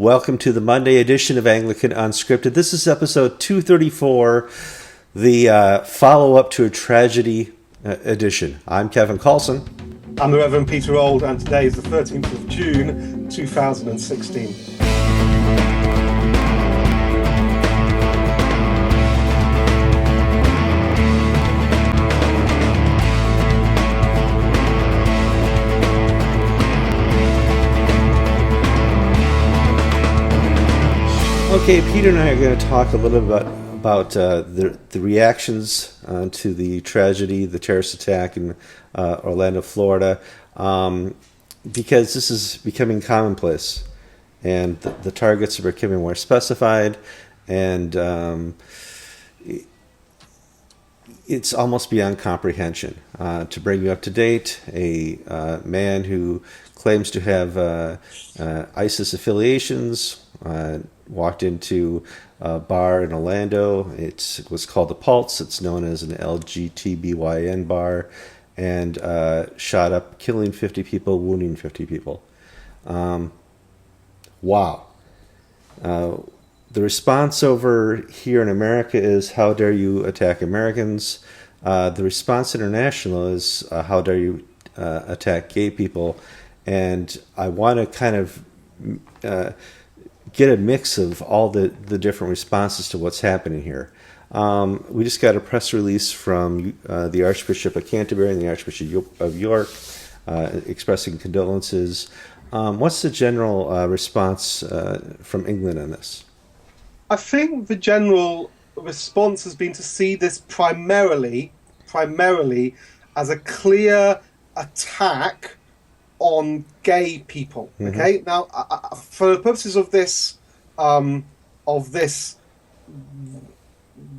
Welcome to the Monday edition of Anglican Unscripted. This is episode 234, the follow-up to a tragedy edition. I'm Kevin Carlson. I'm the Reverend Peter Old, and today is the 13th of June, 2016. Okay, Peter and I are going to talk a little bit about the reactions to the tragedy, the terrorist attack in Orlando, Florida, because this is becoming commonplace, and the targets are becoming more specified, and it's almost beyond comprehension. To bring you up to date, a man who claims to have ISIS affiliations walked into a bar in Orlando. It was called the Pulse. It's known as an LGBTBYN bar, and shot up, killing 50 people, wounding 50 people. Wow. The response over here in America is, how dare you attack Americans? The response international is, how dare you attack gay people? And I want to kind of get a mix of all the different responses to what's happening here. We just got a press release from the Archbishop of Canterbury and the Archbishop of York expressing condolences. What's the general response from England on this? I think the general response has been to see this primarily as a clear attack on gay people. Okay, mm-hmm. Now for the purposes of this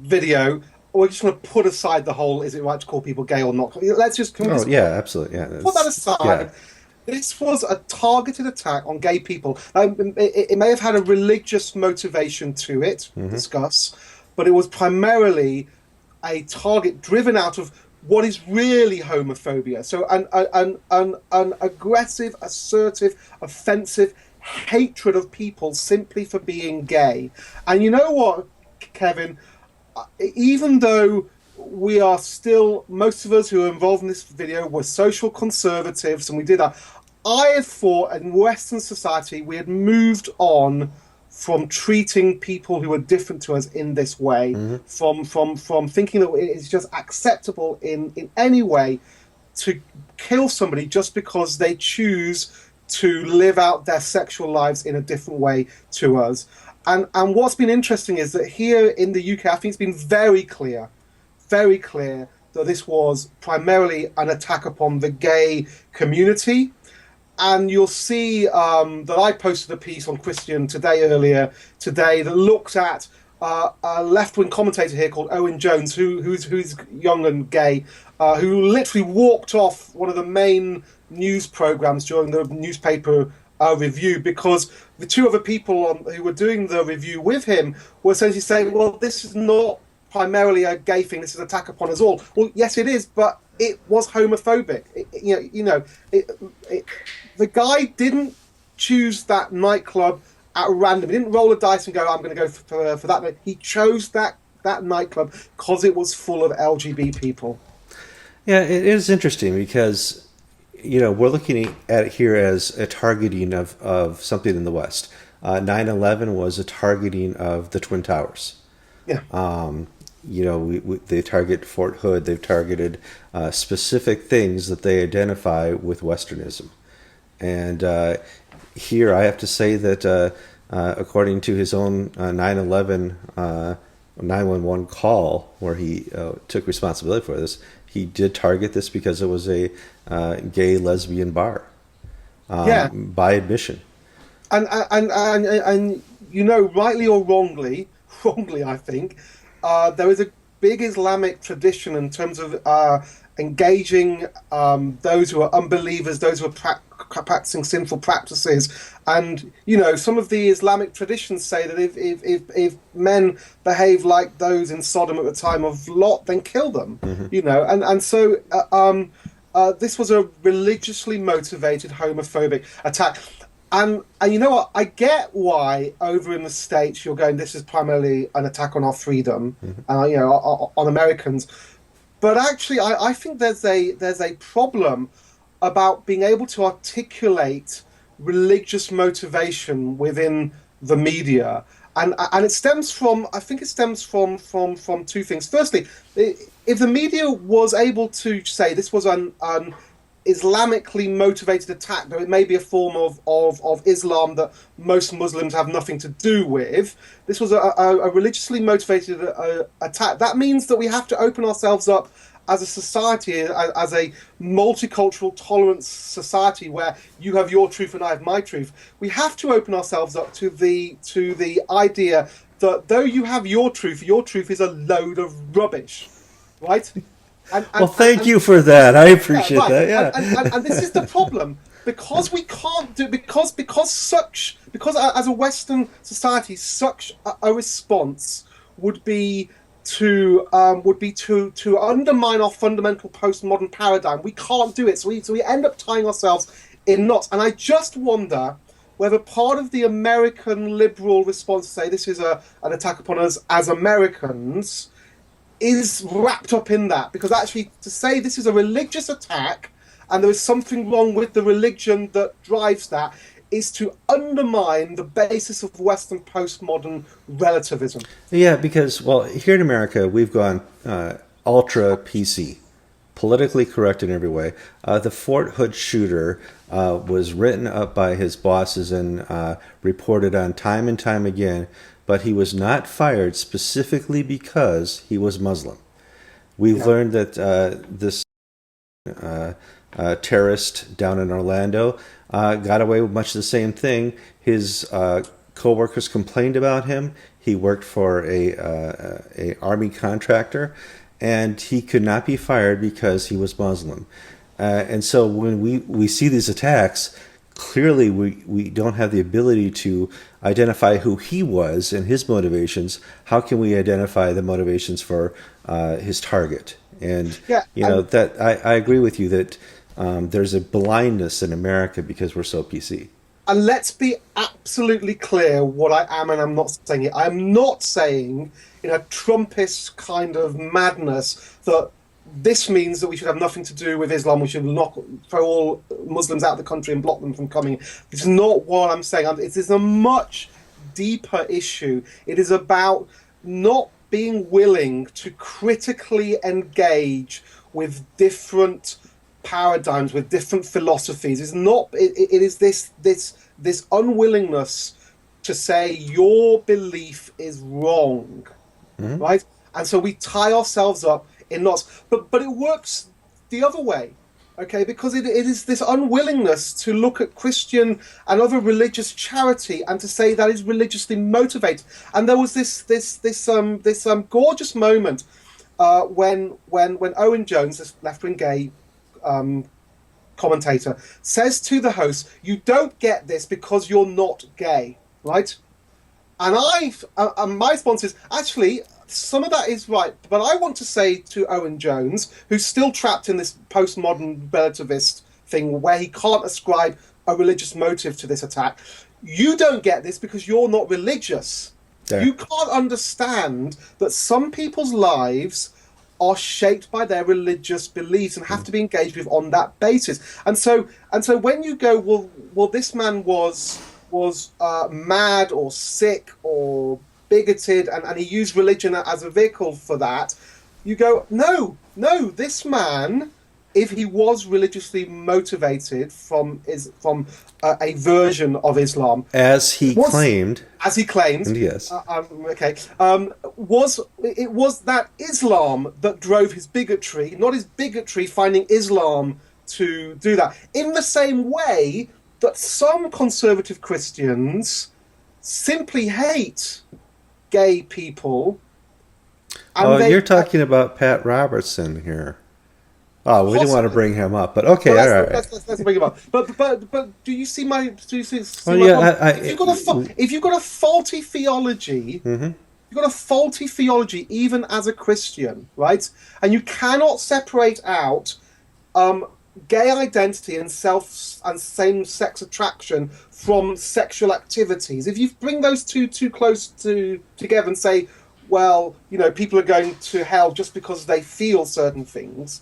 video, we're just going to put aside the whole "is it right to call people gay or not?" Let's just absolutely, put that aside. Yeah. This was a targeted attack on gay people. It may have had a religious motivation to it, mm-hmm. discuss, but it was primarily a target driven out of what is really homophobia. So an aggressive, assertive, offensive hatred of people simply for being gay. And you know what, Kevin? Even though we are still, most of us who are involved in this video were social conservatives, and we did that, I thought in Western society we had moved on from treating people who are different to us in this way, mm-hmm. from thinking that it's just acceptable in any way to kill somebody just because they choose to live out their sexual lives in a different way to us. And what's been interesting is that here in the UK, I think it's been very clear that this was primarily an attack upon the gay community. And you'll see that I posted a piece on Christian Today earlier today that looked at a left-wing commentator here called Owen Jones, who's young and gay, who literally walked off one of the main news programs during the newspaper review because the two other people who were doing the review with him were essentially saying, well, this is not primarily a gay thing, this is an attack upon us all. Well, yes, it is, but it was homophobic. The guy didn't choose that nightclub at random. He didn't roll a dice and go, I'm going to go for that night. He chose that nightclub because it was full of LGBT people. Yeah, it is interesting because, we're looking at it here as a targeting of something in the West. 9/11 was a targeting of the Twin Towers. Yeah. They target Fort Hood. They've targeted specific things that they identify with Westernism. And here I have to say that according to his own 9/11 911 call, where he took responsibility for this, he did target this because it was a gay lesbian bar. By admission. And rightly or wrongly, I think, there is a big Islamic tradition in terms of engaging those who are unbelievers, those who are practicing sinful practices. And, some of the Islamic traditions say that if men behave like those in Sodom at the time of Lot, then kill them, mm-hmm. And so this was a religiously motivated homophobic attack. And you know what? I get why over in the States you're going, this is primarily an attack on our freedom, on Americans. But actually, I think there's a problem about being able to articulate religious motivation within the media, and it stems from, I think it stems from two things. Firstly, if the media was able to say this was an Islamically motivated attack, though it may be a form of Islam that most Muslims have nothing to do with. This was a religiously motivated attack. That means that we have to open ourselves up as a society, as a multicultural, tolerant society where you have your truth and I have my truth. We have to open ourselves up to the idea that though you have your truth is a load of rubbish, right? Well, thank you for that. I appreciate that. Yeah, and this is the problem, because we can't do, because as a Western society, such a response would be to undermine our fundamental postmodern paradigm. We can't do it, so we end up tying ourselves in knots. And I just wonder whether part of the American liberal response to say this is an attack upon us as Americans is wrapped up in that, because actually to say this is a religious attack and there is something wrong with the religion that drives that is to undermine the basis of Western postmodern relativism. yeah. Because well, here in America, we've gone ultra PC, politically correct in every way. The Fort Hood shooter was written up by his bosses and reported on time and time again, but he was not fired specifically because he was Muslim. We've learned that this terrorist down in Orlando got away with much the same thing. His co-workers complained about him. He worked for a army contractor, and he could not be fired because he was Muslim. And so when we see these attacks, clearly we don't have the ability to identify who he was and his motivations. How can we identify the motivations for his target? And that I agree with you that there's a blindness in America because we're so PC. And let's be absolutely clear what I am and I'm not saying it. I'm not saying in a Trumpist kind of madness that this means that we should have nothing to do with Islam. We should throw all Muslims out of the country and block them from coming. This is not what I'm saying. It is a much deeper issue. It is about not being willing to critically engage with different paradigms, with different philosophies. It's not. It is this unwillingness to say your belief is wrong, right? And so we tie ourselves up in knots. But it works the other way, okay? Because it is this unwillingness to look at Christian and other religious charity and to say that is religiously motivated. And there was this gorgeous moment when Owen Jones, this left-wing gay commentator, says to the host, "You don't get this because you're not gay," right? And my response is, actually, some of that is right, but I want to say to Owen Jones, who's still trapped in this postmodern relativist thing where he can't ascribe a religious motive to this attack, you don't get this because you're not religious. Yeah. You can't understand that some people's lives are shaped by their religious beliefs and have to be engaged with on that basis. And so when you go, well, this man was mad or sick or bigoted, and he used religion as a vehicle for that, you go, no, this man, if he was religiously motivated from a version of Islam, as he claimed, yes, was that Islam that drove his bigotry, not his bigotry finding Islam to do that. In the same way that some conservative Christians simply hate gay people. And you're talking about Pat Robertson here. Oh, we didn't want to bring him up, but okay, all right. Let's bring him up. But do you see my? Do you see? If you've got a faulty theology, you've got a faulty theology, even as a Christian, right? And you cannot separate out gay identity and same-sex attraction from sexual activities. If you bring those two too close together and say, well, people are going to hell just because they feel certain things,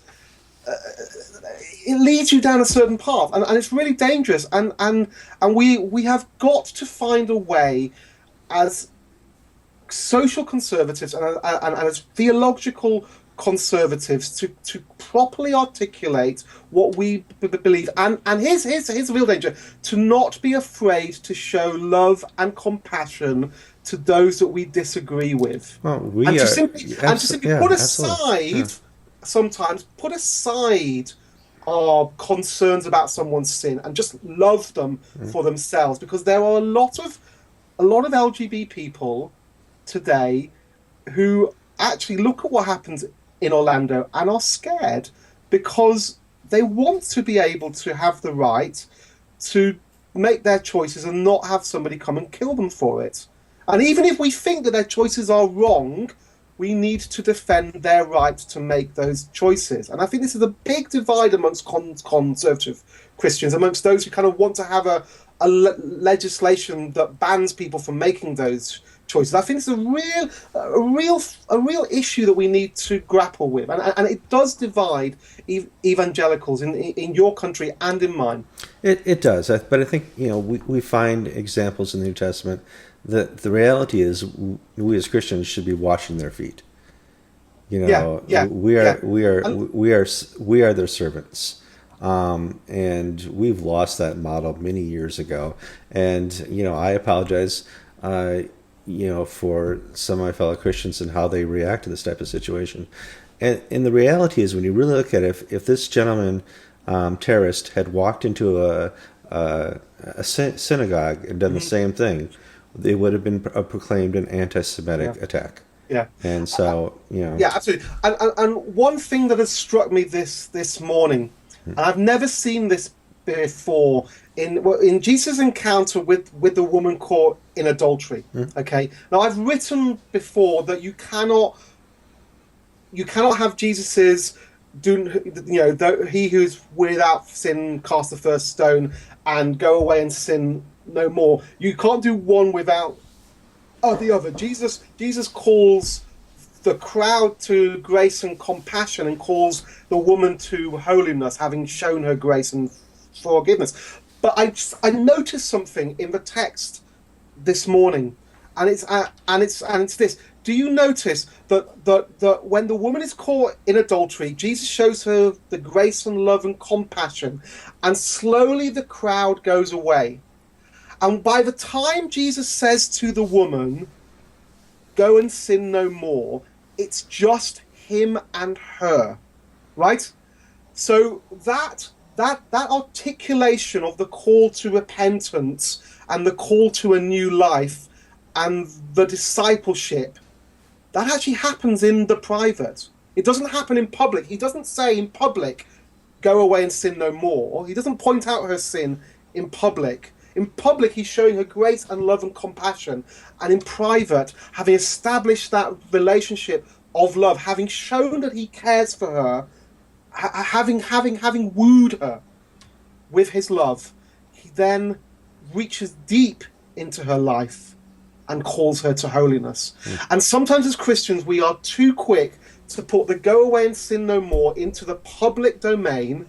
it leads you down a certain path, and it's really dangerous. And we have got to find a way as social conservatives and as theological conservatives to properly articulate what we believe. And here's the real danger: to not be afraid to show love and compassion to those that we disagree with. Well, and to simply put aside, yeah. sometimes put aside our concerns about someone's sin and just love them for themselves, because there are a lot of LGBT people today who actually look at what happens in Orlando and are scared because they want to be able to have the right to make their choices and not have somebody come and kill them for it. And even if we think that their choices are wrong, we need to defend their right to make those choices. And I think this is a big divide amongst conservative Christians, amongst those who kind of want to have a legislation that bans people from making those choices. I think it's a real issue that we need to grapple with, and it does divide evangelicals in your country and in mine. It does, but I think we find examples in the New Testament that the reality is we as Christians should be washing their feet. We are their servants. And we've lost that model many years ago. And, I apologize, for some of my fellow Christians and how they react to this type of situation. And the reality is, when you really look at it, if this gentleman, terrorist, had walked into a synagogue and done the same thing, it would have been proclaimed an anti-Semitic attack. Yeah. And so, Yeah, absolutely. And one thing that has struck me this morning, and I've never seen this before, in Jesus' encounter with the woman caught in adultery. Okay. Now, I've written before that you cannot have Jesus's he who's without sin cast the first stone and go away and sin no more. You can't do one without the other. Jesus calls the crowd to grace and compassion and calls the woman to holiness, having shown her grace and forgiveness. But I noticed something in the text this morning, and it's this. Do you notice that when the woman is caught in adultery, Jesus shows her the grace and love and compassion, and slowly the crowd goes away. And by the time Jesus says to the woman, go and sin no more, it's just him and her, right? So that articulation of the call to repentance and the call to a new life and the discipleship, that actually happens in the private. It doesn't happen in public. He doesn't say in public, go away and sin no more. He doesn't point out her sin in public. In public, he's showing her grace and love and compassion. And in private, having established that relationship of love, having shown that he cares for her, having wooed her with his love, he then reaches deep into her life and calls her to holiness. And sometimes as Christians, we are too quick to put the go away and sin no more into the public domain,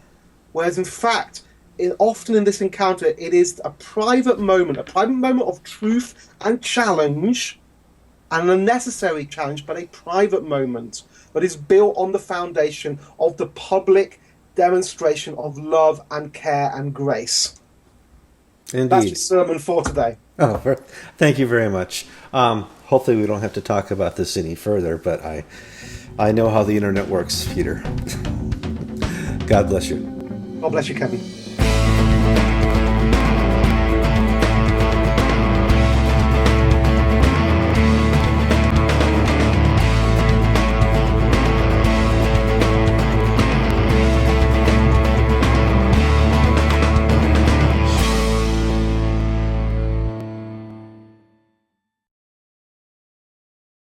whereas in fact, often in this encounter, it is a private moment of truth and challenge, and a necessary challenge, but a private moment that is built on the foundation of the public demonstration of love and care and grace. Indeed. That's your sermon for today. Oh, thank you very much. Hopefully we don't have to talk about this any further, but I know how the internet works, Peter. God bless you. God bless you, Kevin.